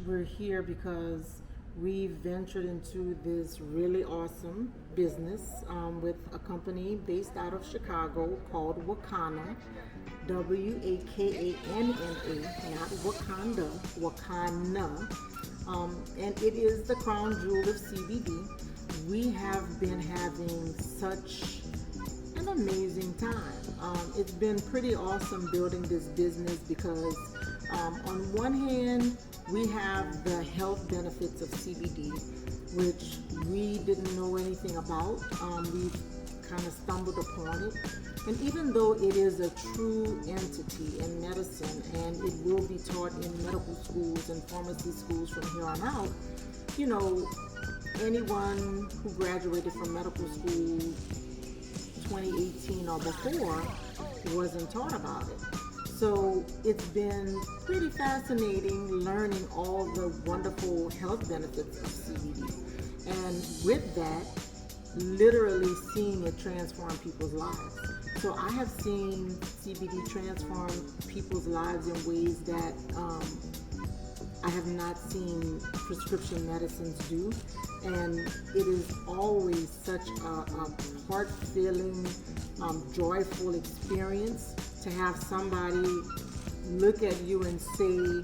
We're here because we ventured into this really awesome business with a company based out of Chicago called Wakanna, Wakanna, not Wakanda, Wakanna. And it is the crown jewel of CBD. We have been having such an amazing time. It's been pretty awesome building this business because on one hand, we have the health benefits of CBD, which we didn't know anything about. We've kind of stumbled upon it. And even though it is a true entity in medicine and it will be taught in medical schools and pharmacy schools from here on out, you know, anyone who graduated from medical school 2018 or before wasn't taught about it. So it's been pretty fascinating learning all the wonderful health benefits of CBD. And with that, literally seeing it transform people's lives. So I have seen CBD transform people's lives in ways that I have not seen prescription medicines do. And it is always such a heart-filling, joyful experience to have somebody look at you and say,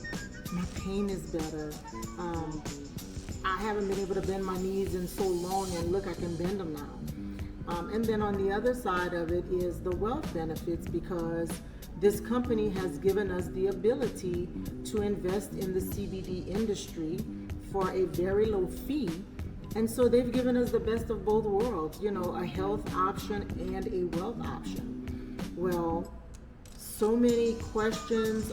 my pain is better. I haven't been able to bend my knees in so long, and look, I can bend them now. And then on the other side of it is the wealth benefits, because this company has given us the ability to invest in the CBD industry for a very low fee. And so they've given us the best of both worlds, you know, a health option and a wealth option. Well, so many questions,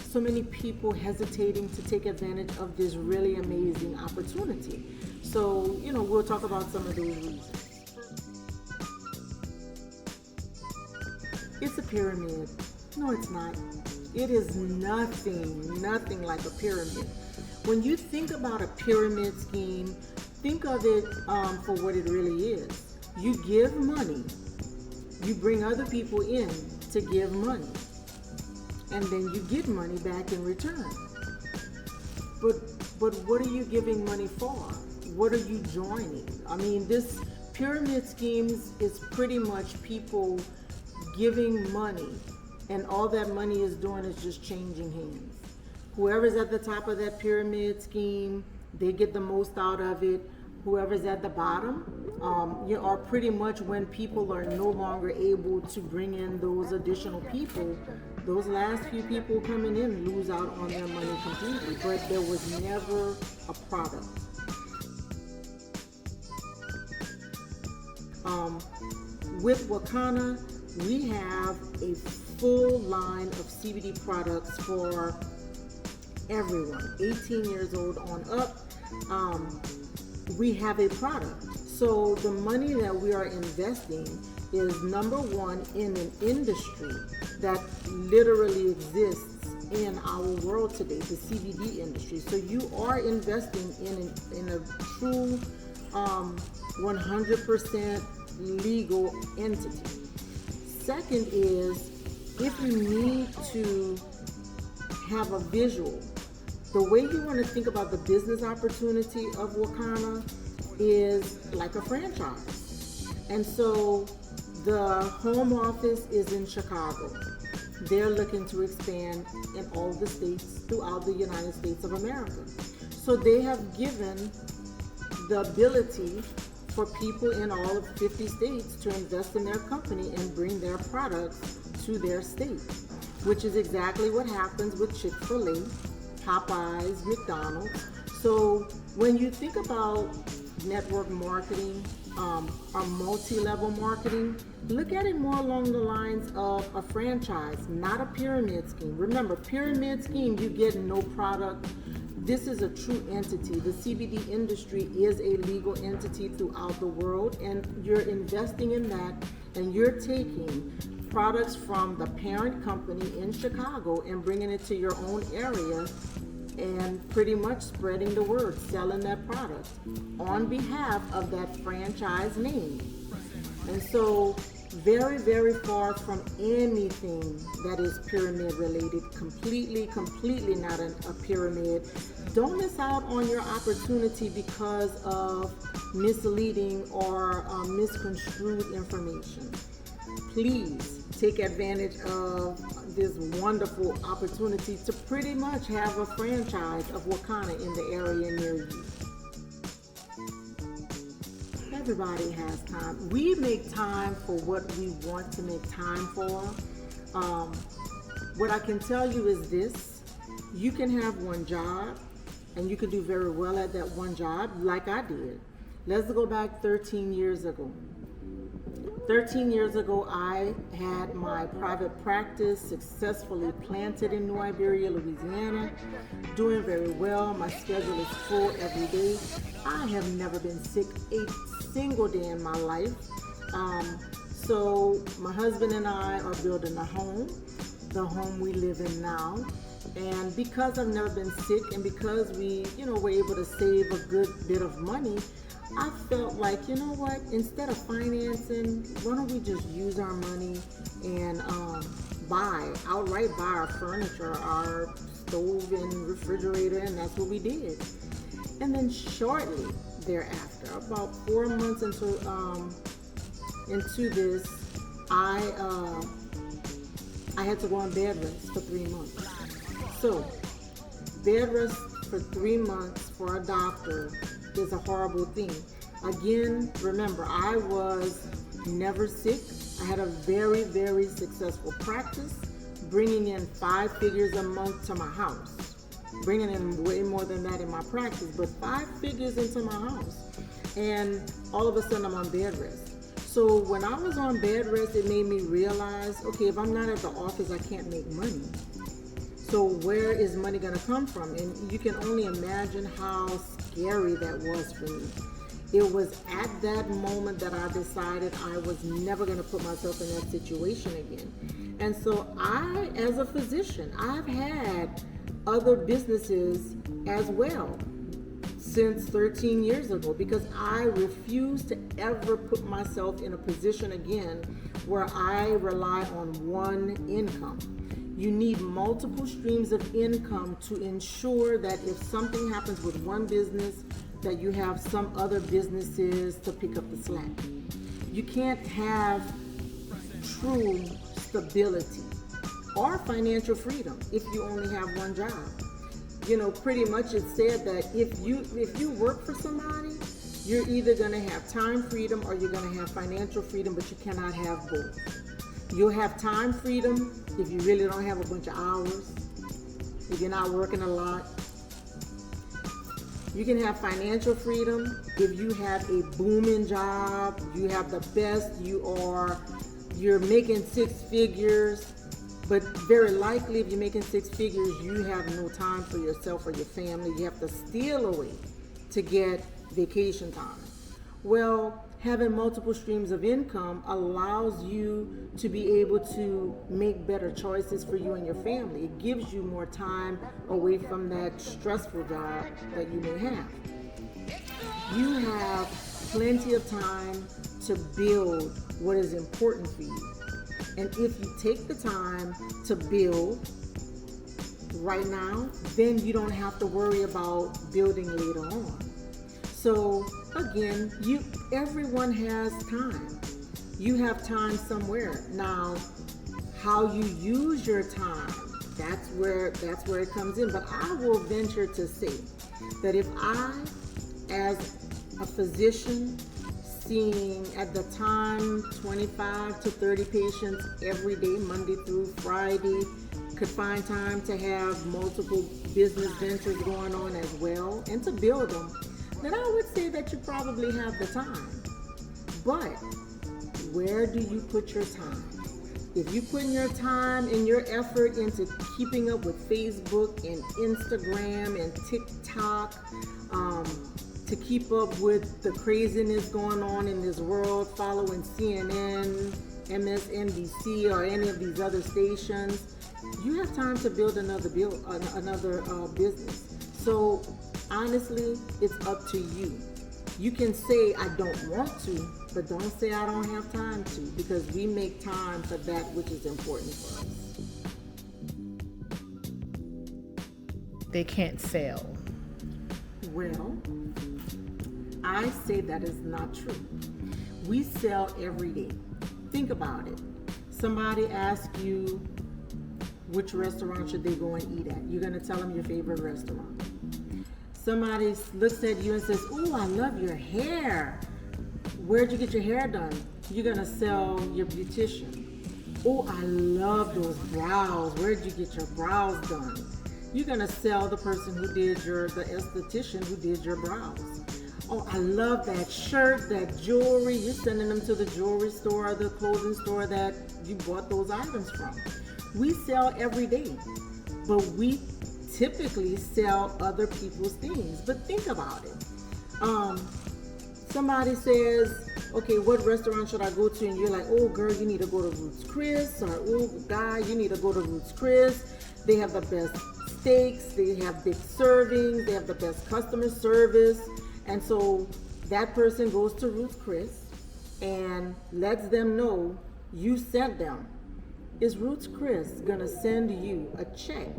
so many people hesitating to take advantage of this really amazing opportunity. So, you know, we'll talk about some of those reasons. It's a pyramid. No, it's not. It is nothing like a pyramid. When you think about a pyramid scheme, think of it for what it really is. You give money, you bring other people in to give money, and then you get money back in return. But what are you giving money for? What are you joining? I mean, this pyramid schemes is pretty much people giving money, and all that money is doing is just changing hands. Whoever's at the top of that pyramid scheme, they get the most out of it. Whoever's at the bottom, you are pretty much, when people are no longer able to bring in those additional people, those last few people coming in lose out on their money completely. But there was never a product. With Wakanna, we have a full line of CBD products for everyone, 18 years old on up. We have a product. So the money that we are investing is, number one, in an industry that literally exists in our world today, the CBD industry. So you are investing in a true 100% legal entity. Second is, if you need to have a visual, the way you want to think about the business opportunity of Wakanna is like a franchise. And so the home office is in Chicago. They're looking to expand in all the states throughout the United States of America. So they have given the ability for people in all of 50 states to invest in their company and bring their products to their state, which is exactly what happens with Chick-fil-A, Popeyes, McDonald's. So when you think about network marketing or multi-level marketing, look at it more along the lines of a franchise, not a pyramid scheme. Remember, pyramid scheme, you get no product. This is a true entity. The CBD industry is a legal entity throughout the world, and you're investing in that, and you're taking products from the parent company in Chicago and bringing it to your own area and pretty much spreading the word, selling that product on behalf of that franchise name. And so Very, very far from anything that is pyramid related. Completely not a pyramid. Don't miss out on your opportunity because of misleading or misconstrued information. Please take advantage of this wonderful opportunity to pretty much have a franchise of Wakanna in the area near you. Everybody has time. We make time for what we want to make time for. What I can tell you is this: you can have one job and you can do very well at that one job, like I did. Let's go back 13 years ago. 13 years ago, I had my private practice successfully planted in New Iberia, Louisiana, doing very well. My schedule is full every day. I have never been sick a single day in my life. So my husband and I are building a home, the home we live in now. And because I've never been sick and because we, were able to save a good bit of money, I felt like, you know what, instead of financing, why don't we just use our money and outright buy our furniture, our stove and refrigerator, and that's what we did. And then shortly thereafter, about 4 months into this, I had to go on bed rest for 3 months. So, bed rest for 3 months for a doctor is a horrible thing. Again, remember, I was never sick. I had a very, very successful practice, bringing in 5 figures a month to my house. Bringing in way more than that in my practice, but 5 figures into my house. And all of a sudden I'm on bed rest. So when I was on bed rest, it made me realize, okay, if I'm not at the office, I can't make money. So where is money going to come from? And you can only imagine how scary that was for me. It was at that moment that I decided I was never going to put myself in that situation again. And so I, as a physician, I've had other businesses as well since 13 years ago, because I refuse to ever put myself in a position again where I rely on one income. You need multiple streams of income to ensure that if something happens with one business, that you have some other businesses to pick up the slack. You can't have true stability or financial freedom if you only have one job. Pretty much it's said that if you work for somebody, you're either going to have time freedom or you're going to have financial freedom, but you cannot have both. You'll have time freedom if you really don't have a bunch of hours, if you're not working a lot. You can have financial freedom if you have a booming job, you have the best, you're making 6 figures, but very likely if you're making 6 figures, you have no time for yourself or your family. You have to steal away to get vacation time. Well, having multiple streams of income allows you to be able to make better choices for you and your family. It gives you more time away from that stressful job that you may have. You have plenty of time to build what is important for you. And if you take the time to build right now, then you don't have to worry about building later on. So again, everyone has time. You have time somewhere. Now, how you use your time, that's where it comes in. But I will venture to say that if I, as a physician, seeing at the time 25 to 30 patients every day, Monday through Friday, could find time to have multiple business ventures going on as well and to build them, then I would say that you probably have the time. But where do you put your time? If you put your time and your effort into keeping up with Facebook and Instagram and TikTok, to keep up with the craziness going on in this world, following CNN, MSNBC, or any of these other stations, you have time to build another business. So honestly, it's up to you. You can say, I don't want to, But don't say I don't have time to, because we make time for that which is important for us. They can't sell. Well, I say that is not true. We sell every day. Think about it. Somebody asks you which restaurant should they go and eat at. You're going to tell them your favorite restaurant. Somebody looks at you and says, "Oh, I love your hair. Where'd you get your hair done?" You're going to sell your beautician. "Oh, I love those brows. Where'd you get your brows done?" You're going to sell the person who did the esthetician who did your brows. "Oh, I love that shirt, that jewelry." You're sending them to the jewelry store, the clothing store that you bought those items from. We sell every day, but we typically sell other people's things. But think about it. Somebody says, "Okay, what restaurant should I go to?" And you're like, "Oh, girl, you need to go to Roots Chris," or "Oh, guy, you need to go to Roots Chris. They have the best steaks, they have big servings, they have the best customer service." And so that person goes to Roots Chris and lets them know you sent them. Is Roots Chris gonna send you a check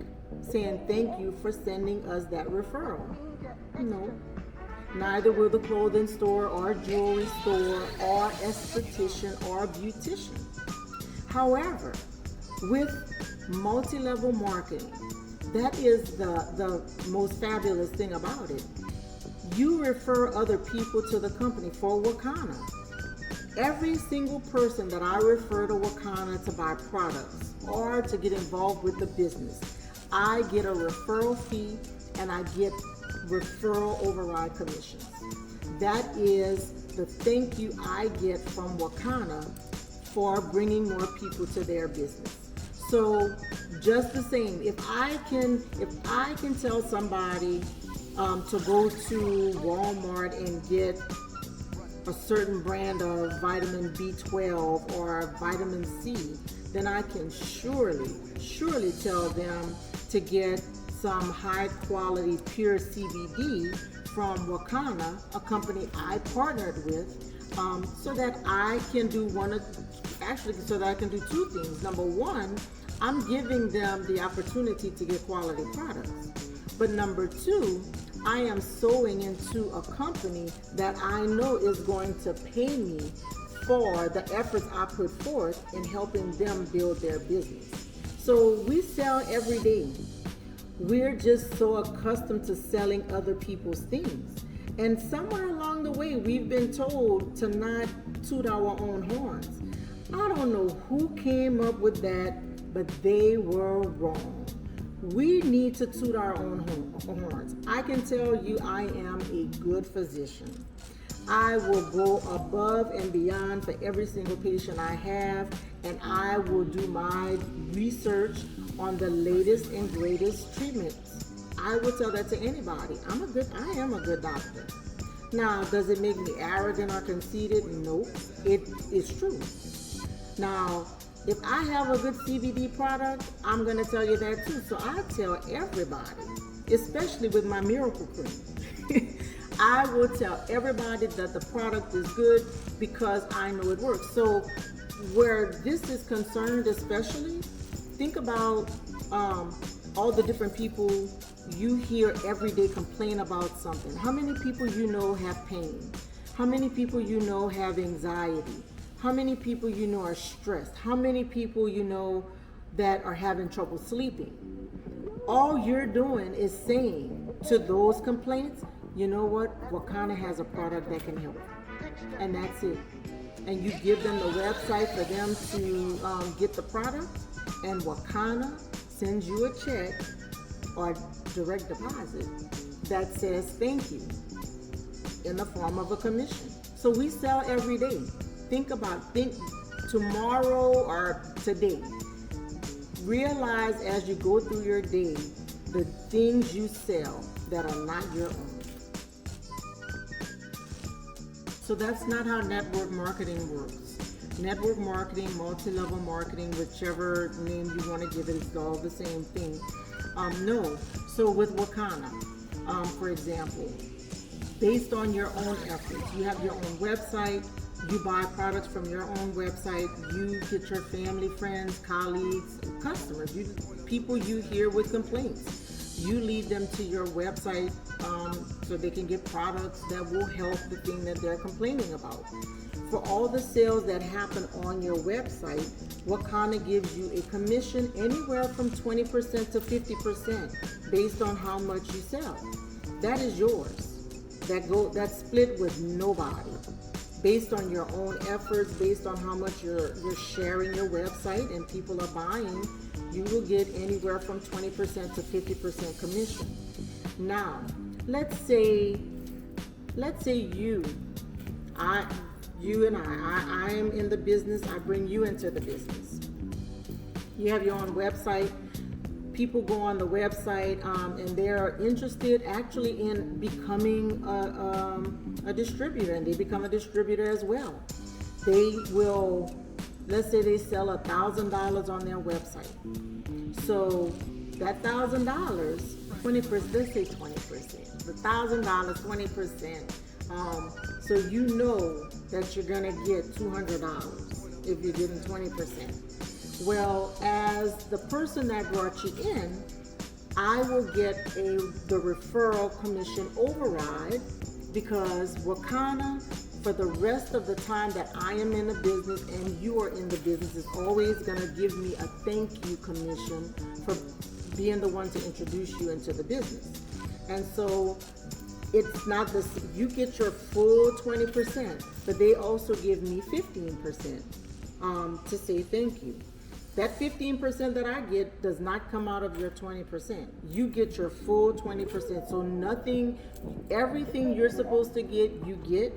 saying thank you for sending us that referral? No. Neither will the clothing store or jewelry store or esthetician or beautician. However, with multi-level marketing, that is the most fabulous thing about it. You refer other people to the company. For Wakanna, every single person that I refer to Wakanna to buy products or to get involved with the business, I get a referral fee and I get referral override commissions. That is the thank you I get from Wakanna for bringing more people to their business. So just the same, if I can tell somebody to go to Walmart and get a certain brand of vitamin B12 or vitamin C, then I can surely tell them to get some high quality pure CBD from Wakanna, a company I partnered with, so that I can do two things. Number one, I'm giving them the opportunity to get quality products. But number two, I am sowing into a company that I know is going to pay me for the efforts I put forth in helping them build their business. So we sell every day. We're just so accustomed to selling other people's things. And somewhere along the way, we've been told to not toot our own horns. I don't know who came up with that, but they were wrong. We need to toot our own horns. I can tell you I am a good physician. I will go above and beyond for every single patient I have, and I will do my research on the latest and greatest treatments. I will tell that to anybody. I am a good doctor. Now, does it make me arrogant or conceited? No, it is true. Now, if I have a good CBD product, I'm going to tell you that too. So I tell everybody, especially with my miracle cream, I will tell everybody that the product is good because I know it works. So where this is concerned especially, think about all the different people you hear every day complain about something. How many people you know have pain? How many people you know have anxiety? How many people you know are stressed? How many people you know that are having trouble sleeping? All you're doing is saying to those complaints, you know what? Wakanna has a product that can help. And that's it. And you give them the website for them to get the product, and Wakanna sends you a check or direct deposit that says thank you in the form of a commission. So we sell every day. Think tomorrow or today. Realize as you go through your day the things you sell that are not your own. So that's not how network marketing works. Network marketing, multi-level marketing, whichever name you want to give it, it's all the same thing. No. So with Wakanna, for example, based on your own efforts, you have your own website, You buy products from your own website. You get your family, friends, colleagues, customers, people you hear with complaints. You lead them to your website so they can get products that will help the thing that they're complaining about. For all the sales that happen on your website, Wakanna gives you a commission anywhere from 20% to 50% based on how much you sell. That is yours. That's split with nobody. Based on your own efforts, based on how much you're sharing your website and people are buying, you will get anywhere from 20% to 50% commission. Now, let's say you and I am in the business. I bring you into the business. You have your own website. People go on the website and they're interested actually in becoming a distributor, and they become a distributor as well. They will, let's say they sell $1,000 on their website. So that $1,000, 20%, let's say 20%, the $1,000, 20%. So you know that you're gonna get $200 if you're getting 20%. Well, as the person that brought you in, I will get the referral commission override, because Wakanna, for the rest of the time that I am in the business and you are in the business, is always going to give me a thank you commission for being the one to introduce you into the business. And so it's not this, you get your full 20%, but they also give me 15% to say thank you. That 15% that I get does not come out of your 20%. You get your full 20%. So everything you're supposed to get, you get.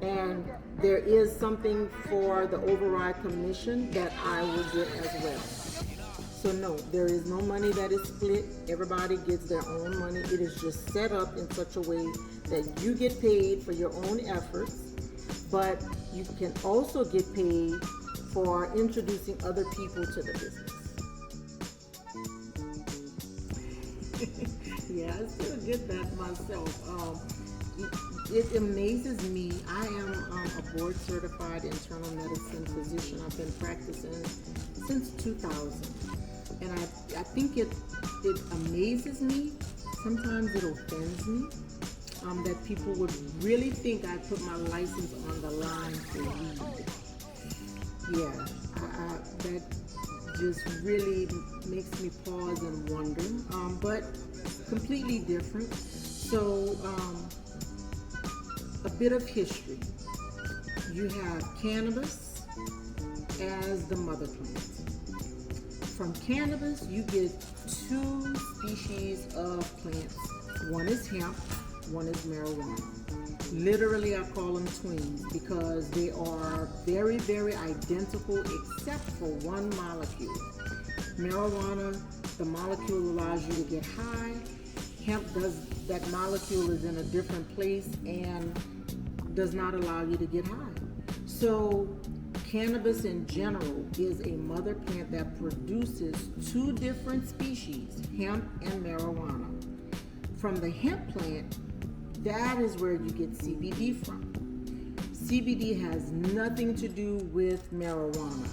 And there is something for the override commission that I will get as well. So no, there is no money that is split. Everybody gets their own money. It is just set up in such a way that you get paid for your own efforts, but you can also get paid for introducing other people to the business. Yeah, I still get that myself. It amazes me. I am a board certified internal medicine physician. I've been practicing since 2000. And I think it amazes me. Sometimes it offends me that people would really think I put my license on the line for weed. Yeah, that just really makes me pause and wonder, but completely different. So, a bit of history. You have cannabis as the mother plant. From cannabis, you get two species of plants. One is hemp, one is marijuana. Literally, I call them twins because they are very, very identical except for one molecule. Marijuana, the molecule allows you to get high. Hemp that molecule is in a different place and does not allow you to get high. So cannabis in general is a mother plant that produces two different species, hemp and marijuana. From the hemp plant, that is where you get CBD from. CBD has nothing to do with marijuana,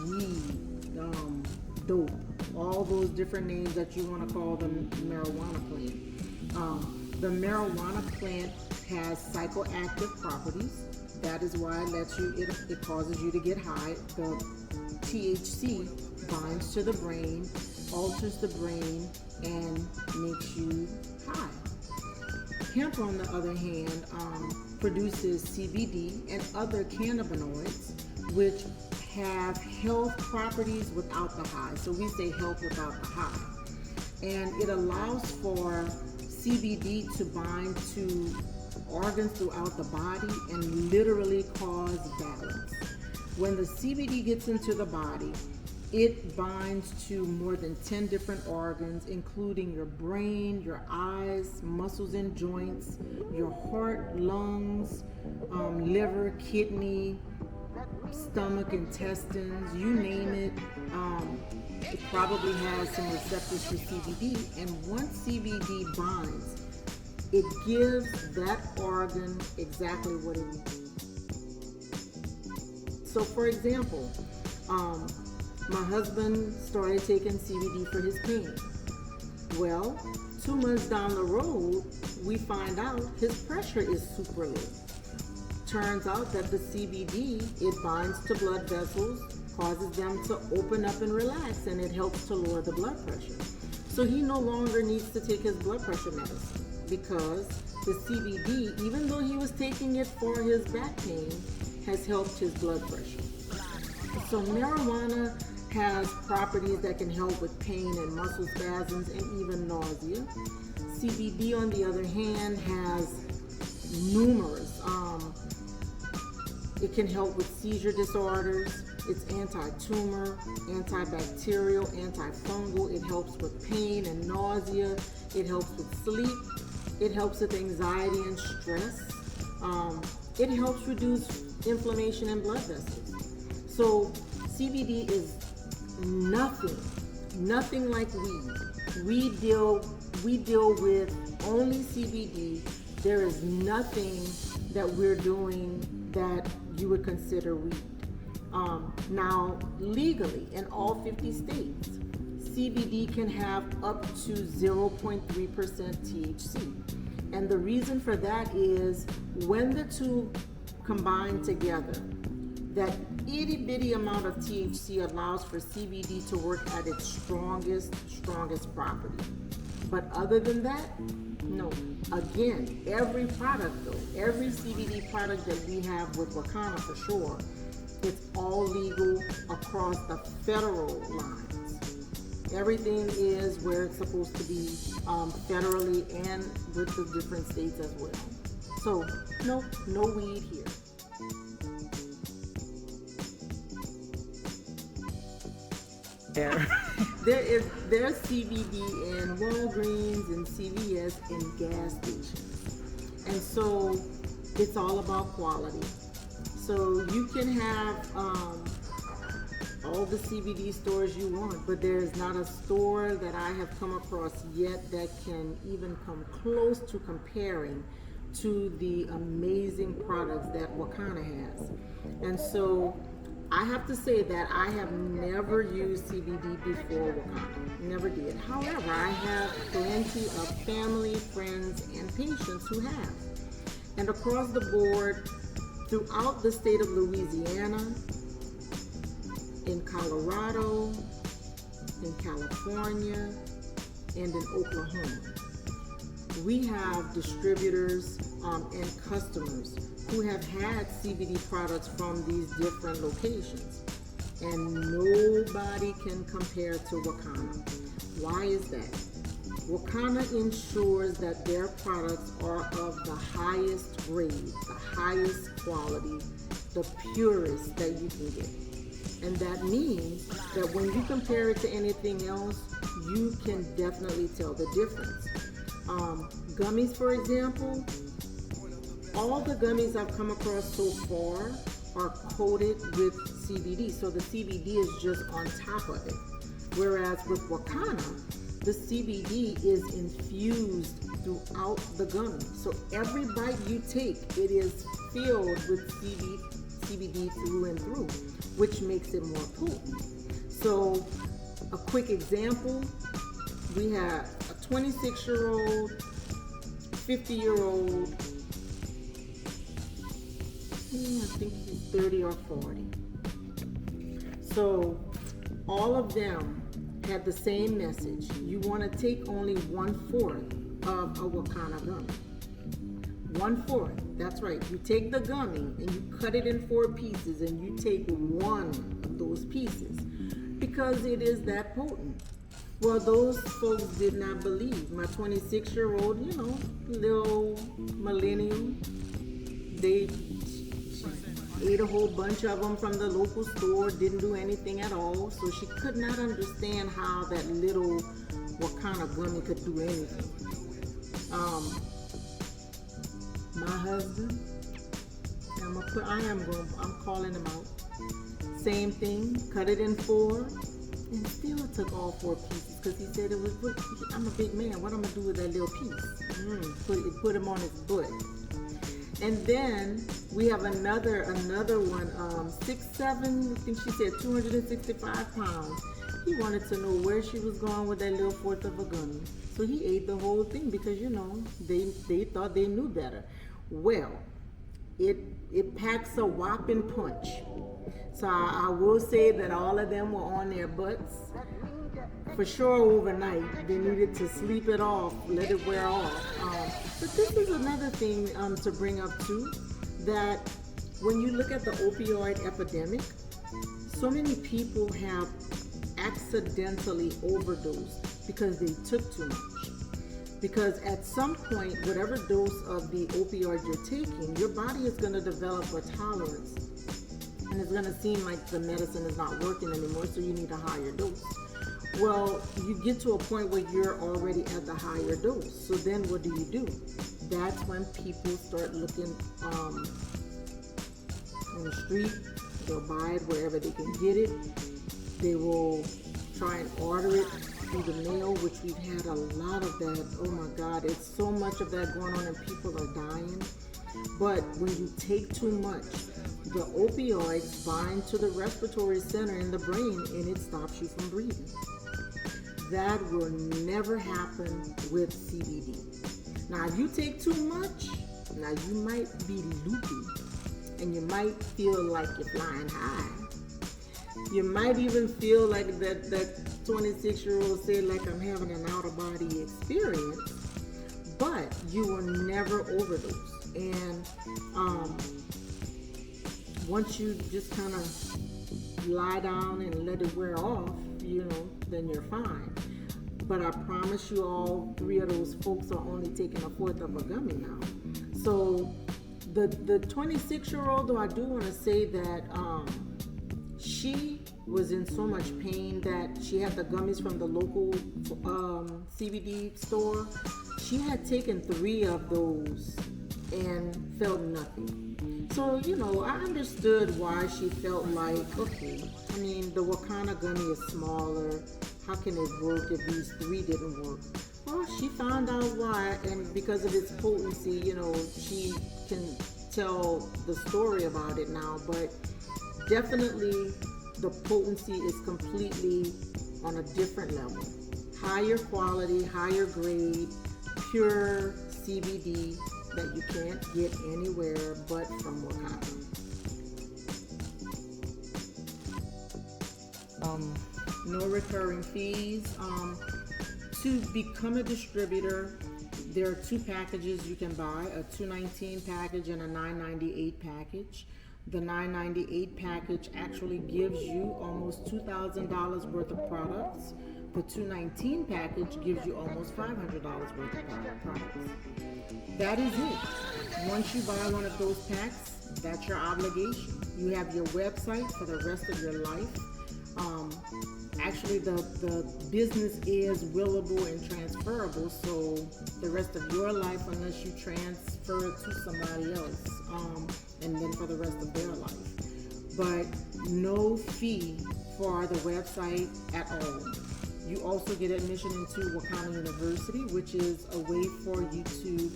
weed, dope, all those different names that you want to call the marijuana plant. The marijuana plant has psychoactive properties. That is why it causes you to get high. The THC binds to the brain, alters the brain, and makes you high. Hemp, on the other hand, produces CBD and other cannabinoids, which have health properties without the high. So we say health without the high. And it allows for CBD to bind to organs throughout the body and literally cause balance. When the CBD gets into the body, it binds to more than 10 different organs, including your brain, your eyes, muscles and joints, your heart, lungs, liver, kidney, stomach, intestines, you name it. It probably has some receptors for CBD, and once CBD binds, it gives that organ exactly what it needs. So for example, my husband started taking CBD for his pain. Well, 2 months down the road, we find out his pressure is super low. Turns out that the CBD, it binds to blood vessels, causes them to open up and relax, and it helps to lower the blood pressure. So he no longer needs to take his blood pressure medicine because the CBD, even though he was taking it for his back pain, has helped his blood pressure. So marijuana has properties that can help with pain and muscle spasms and even nausea. CBD, on the other hand, has numerous. It can help with seizure disorders. It's anti-tumor, antibacterial, antifungal. It helps with pain and nausea. It helps with sleep. It helps with anxiety and stress. It helps reduce inflammation in blood vessels. So CBD is nothing like weed. We deal with only CBD. There is nothing that we're doing that you would consider weed. Now, legally in all 50 states, CBD can have up to 0.3% THC. And the reason for that is when the two combine together, that itty bitty amount of THC allows for CBD to work at its strongest property. But other than that, no. Again, every product though, every CBD product that we have with Wakanna for sure, it's all legal across the federal lines. Everything is where it's supposed to be federally and with the different states as well. So no weed here. There's CBD in Walgreens and CVS and gas stations. And so it's all about quality. So you can have all the CBD stores you want, but there's not a store that I have come across yet that can even come close to comparing to the amazing products that Wakanna has. And so I have to say that I have never used CBD before Wakanna. Never did. However, I have plenty of family, friends, and patients who have. And across the board, throughout the state of Louisiana, in Colorado, in California, and in Oklahoma, we have distributors and customers who have had CBD products from these different locations, and nobody can compare to Wakanna. Why is that? Wakanna ensures that their products are of the highest grade, the highest quality, the purest that you can get. And that means that when you compare it to anything else, you can definitely tell the difference. Gummies, for example, all the gummies I've come across so far are coated with CBD, so the CBD is just on top of it. Whereas with Wakanna, the CBD is infused throughout the gummy. So every bite you take, it is filled with CBD through and through, which makes it more potent. So a quick example, we have a 26-year-old, 50-year-old, I think he's 30 or 40. So all of them had the same message. You want to take only 1/4 of a Wakanna gummy. 1/4, that's right. You take the gummy and you cut it in 4 pieces and you take one of those pieces because it is that potent. Well, those folks did not believe. My 26-year-old, little millennial, they ate a whole bunch of them from the local store, didn't do anything at all, so she could not understand how that little Wakanna gummy could do anything. My husband, I'm calling him out. Same thing, cut it in 4, and still took all 4 pieces because he said I'm a big man, what I'm gonna do with that little piece? Put him on his butt. And then We have another one, 6'7", I think she said 265 pounds. He wanted to know where she was going with that little fourth of a gummy. So he ate the whole thing because, they thought they knew better. Well, it packs a whopping punch. So I will say that all of them were on their butts. For sure overnight. They needed to sleep it off, let it wear off. But this is another thing to bring up too, that when you look at the opioid epidemic, so many people have accidentally overdosed because they took too much. Because at some point, whatever dose of the opioid you're taking, your body is going to develop a tolerance. And it's going to seem like the medicine is not working anymore, so you need a higher dose. Well, you get to a point where you're already at the higher dose. So then what do? That's when people start looking on the street. They'll buy it wherever they can get it. They will try and order it through the mail, which we've had a lot of that. Oh my God, it's so much of that going on and people are dying. But when you take too much, the opioids bind to the respiratory center in the brain and it stops you from breathing. That will never happen with CBD. Now, if you take too much, now you might be loopy and you might feel like you're flying high. You might even feel like that 26-year-old said, like, I'm having an out-of-body experience, but you will never overdose. And once you just kind of lie down and let it wear off, then you're fine. But I promise you, all three of those folks are only taking a fourth of a gummy now. So the 26-year-old, though, I do want to say that she was in so much pain that she had the gummies from the local CBD store. She had taken 3 of those and felt nothing. So, I understood why she felt like, okay, I mean, the Wakanna gummy is smaller. How can it work if these 3 didn't work? Well, she found out why, and because of its potency, she can tell the story about it now, but definitely the potency is completely on a different level. Higher quality, higher grade, pure CBD that you can't get anywhere but from Wakanna. No recurring fees. To become a distributor, there are 2 packages you can buy, a $219 package and a $998 package. The $998 package actually gives you almost $2,000 worth of products. The $219 package gives you almost $500 worth of products. That is it. Once you buy one of those packs, that's your obligation. You have your website for the rest of your life. Actually, the business is willable and transferable, so the rest of your life, unless you transfer it to somebody else, and then for the rest of their life. But no fee for the website at all. You also get admission into Wakanna University, which is a way for you to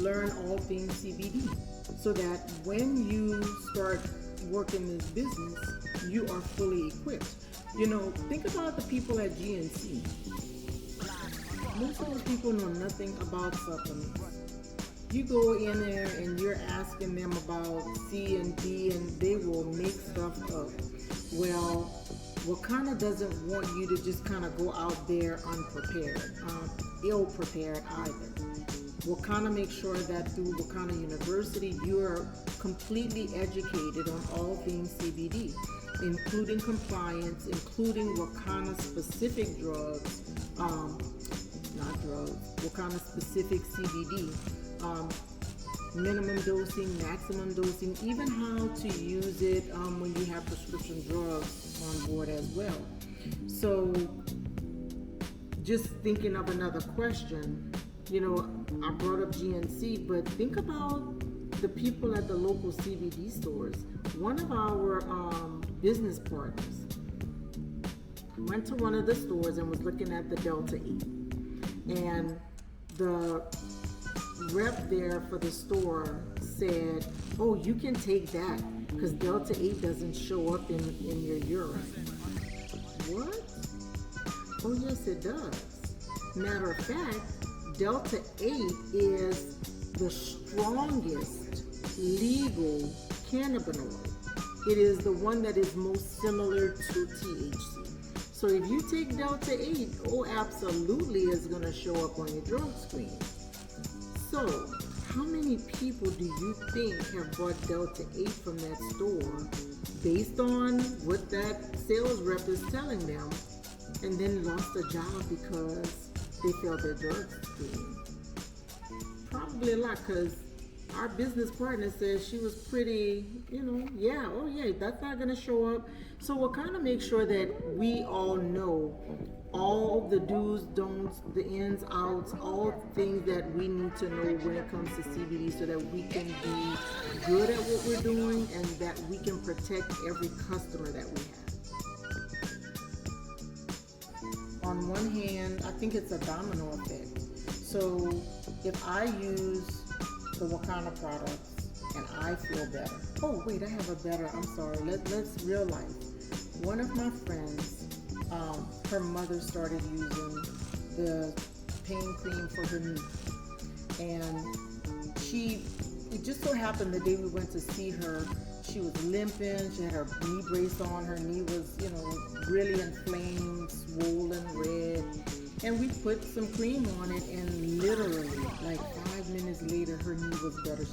learn all things CBD, so that when you start working this business, you are fully equipped. Think about the people at GNC. Most of those people know nothing about supplements. You go in there and you're asking them about C and D, and they will make stuff up. Well, Wakanna doesn't want you to just kind of go out there unprepared, ill-prepared either. Wakanna makes sure that through Wakanna University, you are completely educated on all things CBD, including compliance, including Wakanna-specific drugs, Wakanna-specific CBD, minimum dosing, maximum dosing, even how to use it when you have prescription drugs on board as well. So just thinking of another question, I brought up GNC, but think about the people at the local CBD stores. One of our business partners went to one of the stores and was looking at the Delta 8. And the rep there for the store said, oh, you can take that because Delta 8 doesn't show up in your urine. What? Oh, yes, it does. Matter of fact, Delta 8 is the strongest legal cannabinoid. It is the one that is most similar to THC. So if you take Delta 8, oh, absolutely is going to show up on your drug screen. So how many people do you think have bought Delta 8 from that store based on what that sales rep is telling them and then lost a job because they failed their drug screen? Probably a lot, because our business partner says she was pretty, that's not going to show up. So we'll kind of make sure that we all know all the do's, don'ts, the ins, outs, all things that we need to know when it comes to CBD so that we can be good at what we're doing and that we can protect every customer that we have. On one hand, I think it's a domino effect. So if I use the Wakanna products and I feel better. Oh wait, I have a better, I'm sorry, let's real life. One of my friends, her mother started using the pain cream for her knee. And it just so happened the day we went to see her, she was limping, she had her knee brace on, her knee was, really inflamed, swollen, red. And we put some cream on it, and literally, like 5 minutes later, her knee was better.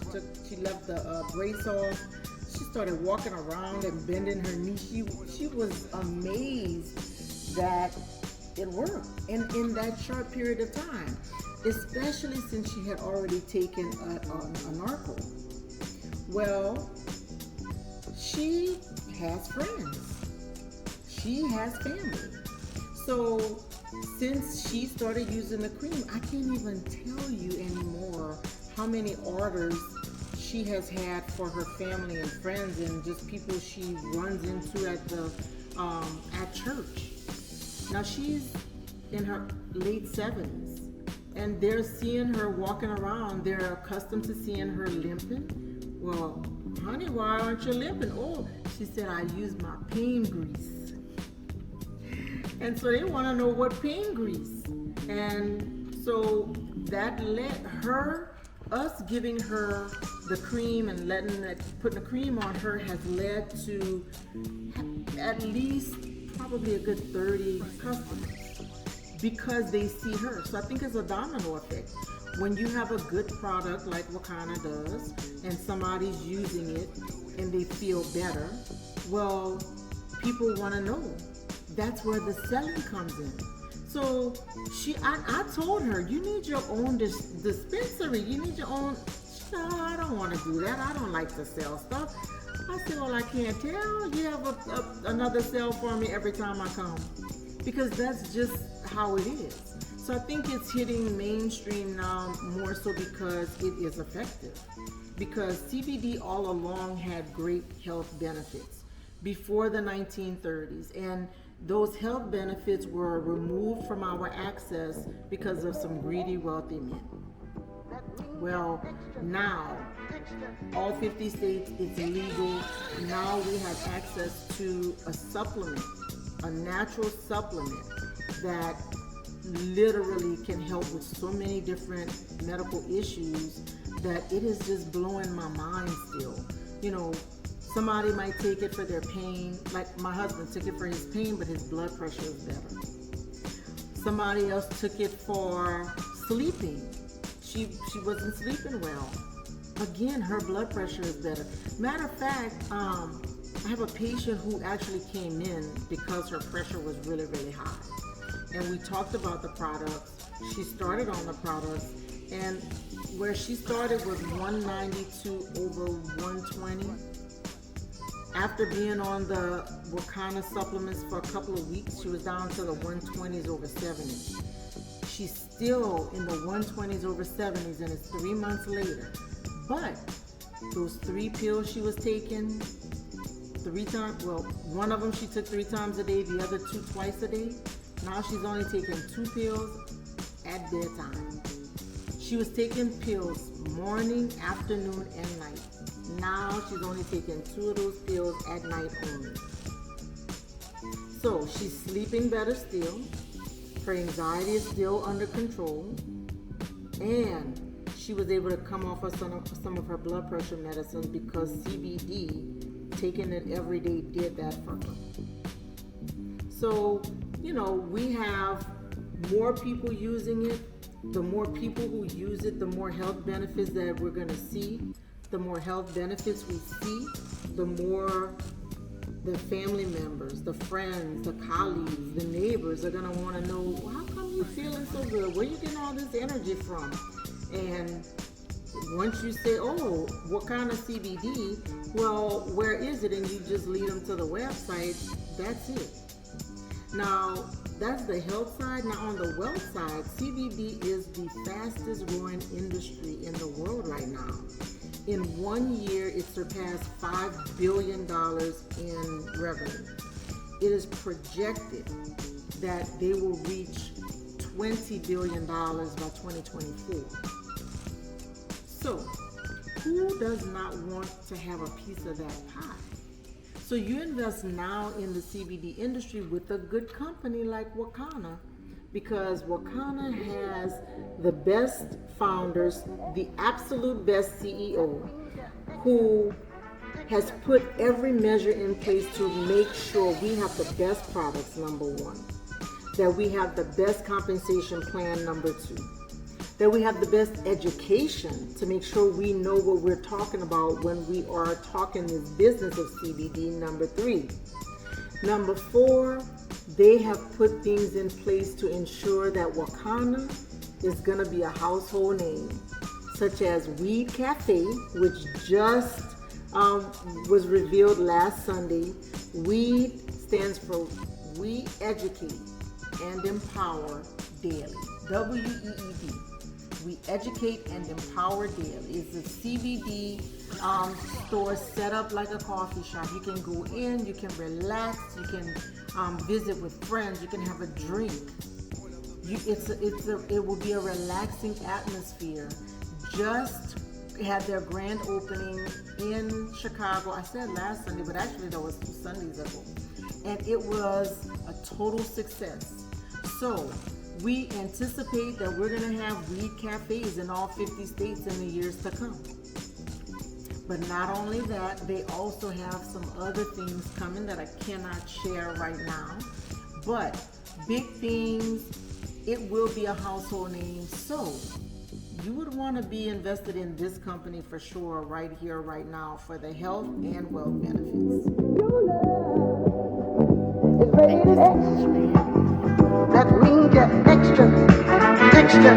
She left the brace off. She started walking around and bending her knee. She was amazed that it worked in that short period of time, especially since she had already taken a narco. Well, she has friends. She has family. So since she started using the cream, I can't even tell you anymore how many orders she has had for her family and friends and just people she runs into at church. Now she's in her late 70s and they're seeing her walking around. They're accustomed to seeing her limping. Well, honey, why aren't you limping? Oh, she said, I use my pain grease. And so they want to know what pain grease. And so that led us giving her the cream and putting the cream on her has led to at least probably a good 30 customers because they see her. So I think it's a domino effect. When you have a good product like Wakanna does and somebody's using it and they feel better, well, people want to know. That's where the selling comes in. So I told her, you need your own dispensary. You need your own. She said, oh, I don't want to do that. I don't like to sell stuff. I said, well, I can't tell. You have another sale for me every time I come. Because that's just how it is. So I think it's hitting mainstream now more so because it is effective. Because CBD all along had great health benefits before the 1930s. And those health benefits were removed from our access because of some greedy, wealthy men. Well, now, all 50 states, it's legal. Now we have access to a supplement, a natural supplement that literally can help with so many different medical issues that it is just blowing my mind still. Somebody might take it for their pain, like my husband took it for his pain, but his blood pressure is better. Somebody else took it for sleeping. She wasn't sleeping well. Again, her blood pressure is better. Matter of fact, I have a patient who actually came in because her pressure was really, really high. And we talked about the products. She started on the products, and where she started was 192 over 120. After being on the Wakanna supplements for a couple of weeks, she was down to the 120s over 70s. She's still in the 120s over 70s, and it's 3 months later. But those 3 pills she was taking 3 times, well, one of them she took 3 times a day, the other 2 twice a day. Now she's only taking 2 pills at bedtime. She was taking pills morning, afternoon, and night. Now she's only taking 2 of those pills at night only. So she's sleeping better still. Her anxiety is still under control. And she was able to come off of some of her blood pressure medicines because CBD, taking it every day, did that for her. So, we have more people using it. The more people who use it, the more health benefits that we're going to see. The more health benefits we see, the more the family members, the friends, the colleagues, the neighbors are going to want to know, well, how come you're feeling so good? Where are you getting all this energy from? And once you say, oh, Wakanna CBD, well, where is it? And you just lead them to the website, that's it. Now, that's the health side. Now, on the wealth side, CBD is the fastest growing industry in the world right now. In 1 year, it surpassed $5 billion in revenue. It is projected that they will reach $20 billion by 2024. So, who does not want to have a piece of that pie? So you invest now in the CBD industry with a good company like Wakanna, because Wakanna has the best founders, the absolute best CEO, who has put every measure in place to make sure we have the best products, number one, that we have the best compensation plan, number two, that we have the best education to make sure we know what we're talking about when we are talking this business of CBD, number three. Number four, they have put things in place to ensure that Wakanna is going to be a household name, such as Weed Cafe, which just was revealed last Sunday. Weed stands for We Educate and Empower Daily, WEED. We educate and empower daily. It's a CBD store set up like a coffee shop. You can go in, you can relax, you can visit with friends, you can have a drink. It will be a relaxing atmosphere. Just had their grand opening in Chicago. I said last Sunday, but actually that was 2 Sundays ago. And it was a total success. So we anticipate that we're going to have weed cafes in all 50 states in the years to come. But not only that, they also have some other things coming that I cannot share right now. But big things, it will be a household name. So you would want to be invested in this company for sure, right here, right now, for the health and wealth benefits. Thank you so much, man. That means you're extra, extra.